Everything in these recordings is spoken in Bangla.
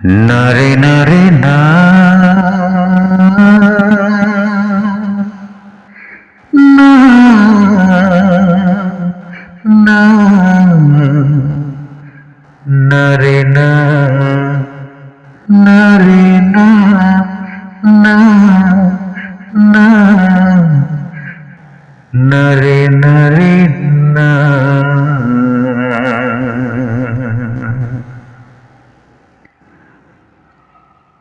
নারে নারে না, না না, নারে না, নারে না, না না, নারে নারে না।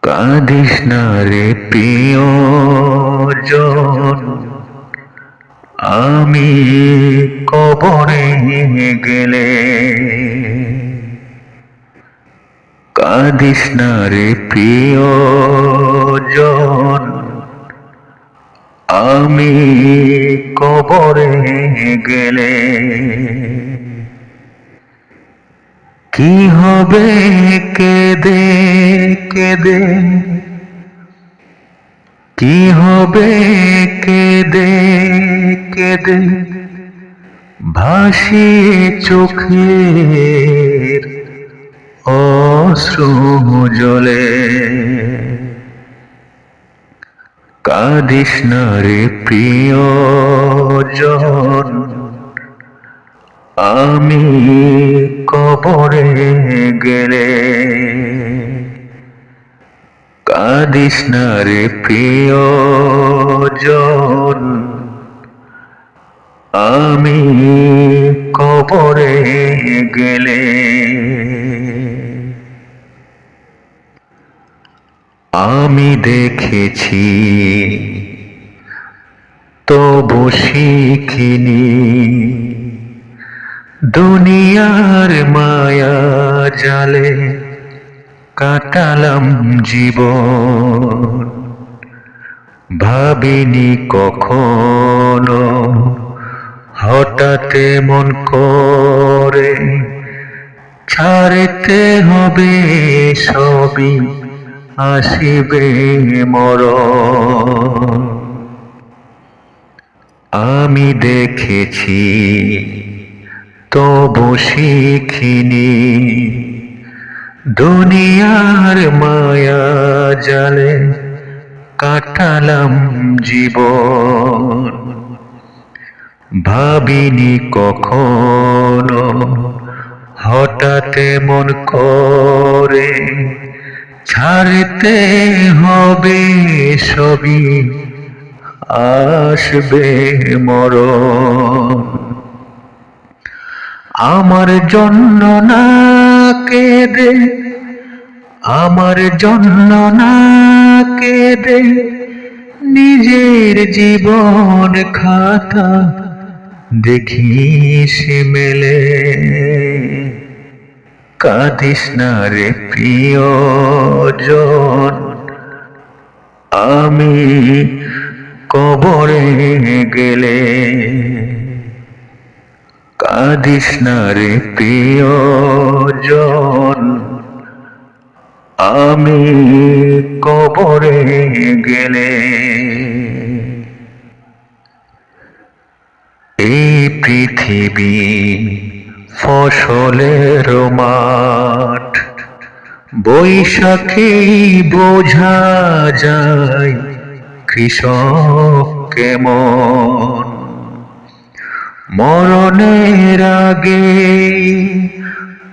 কাঁদিস না রে প্রিয়জন, আমি কবরে গেলে। কাঁদিস না রে প্রিয়জন, আমি কবরে গেলে। কি হবে কেঁদে কেঁদে, কি হবে কেঁদে কেঁদে, ভাসিয়ে চোখের অশ্রু জলে। কাঁদিস না রে প্রিয়জন, আমি কবরে গেলে। কাঁদিস না রে প্রিয়জন, আমি কবরে গেলে। আমি দেখেছি তবু শিখিনি, দুনিয়ার মায়া জালে কাটালাম জীবন। ভাবিনি কখনো হঠাৎ মন করে ছাড়তে হবে সবই, আসিবে মরণ। আমি দেখেছি তবু শিখিনি, দুনিয়ার মায়া জালে কাটালাম জীবন। ভাবিনি কখনো হঠাৎ মন করে ছাড়তে হবে সবই, আসবে মরণ। আমার জন্য না কেঁদে, আমার জন্য না কেঁদে, নিজের জীবন খাতা দেখিস মেলে। কাঁদিস না রে প্রিয়জন, আমি কবরে গেলে। কাঁদিস না রে প্রিয়জন, আমি কবরে গেলে। এই পৃথিবী ফসলের মাঠ, বৈশাখে বোঝা যায় কৃষক কেমন। মরণের আগে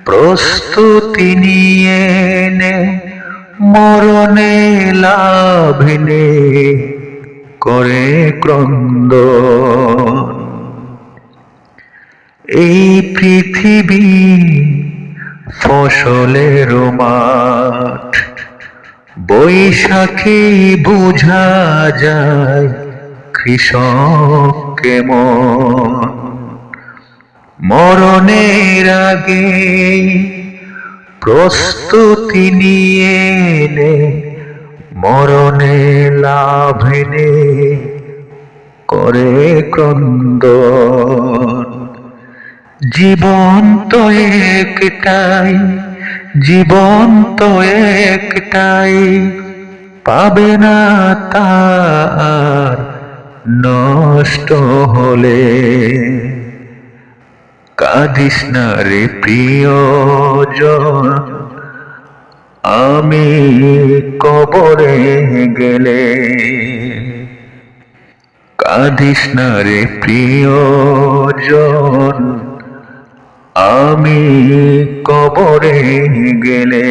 প্রস্তুতি নিয়ে নে, মরণে লাভ নে করে ক্রন্দন। এই পৃথিবী ফসলের মাঠ, বৈশাখে বোঝা যায় কৃষক কেমন। মরণের আগে প্রস্তুতি নিয়ে নে, মরণে লাভ নে করে ক্রন্দন। জীবন তো একটাই, জীবন তো একটাই, পাবে না তার নষ্ট হলে। কাঁদিস না রে প্রিয়জন, আমি কবরে গেলে। কাঁদিস না রে প্রিয়জন, আমি কবরে গেলে।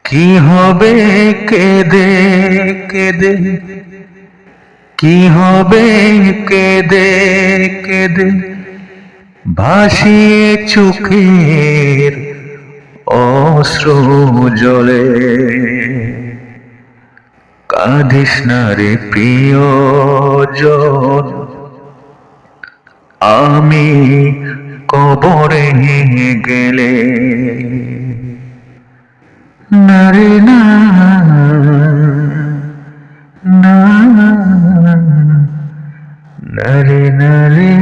কি হবে কেঁদে কেঁদে, কি হবে কেঁদে কেঁদে, ভাসিয়ে চোখের অশ্রু জলে। কাঁদিস না রে প্রিয়জন, আমি কবরে গেলে। না রে না, না, না রে না রে।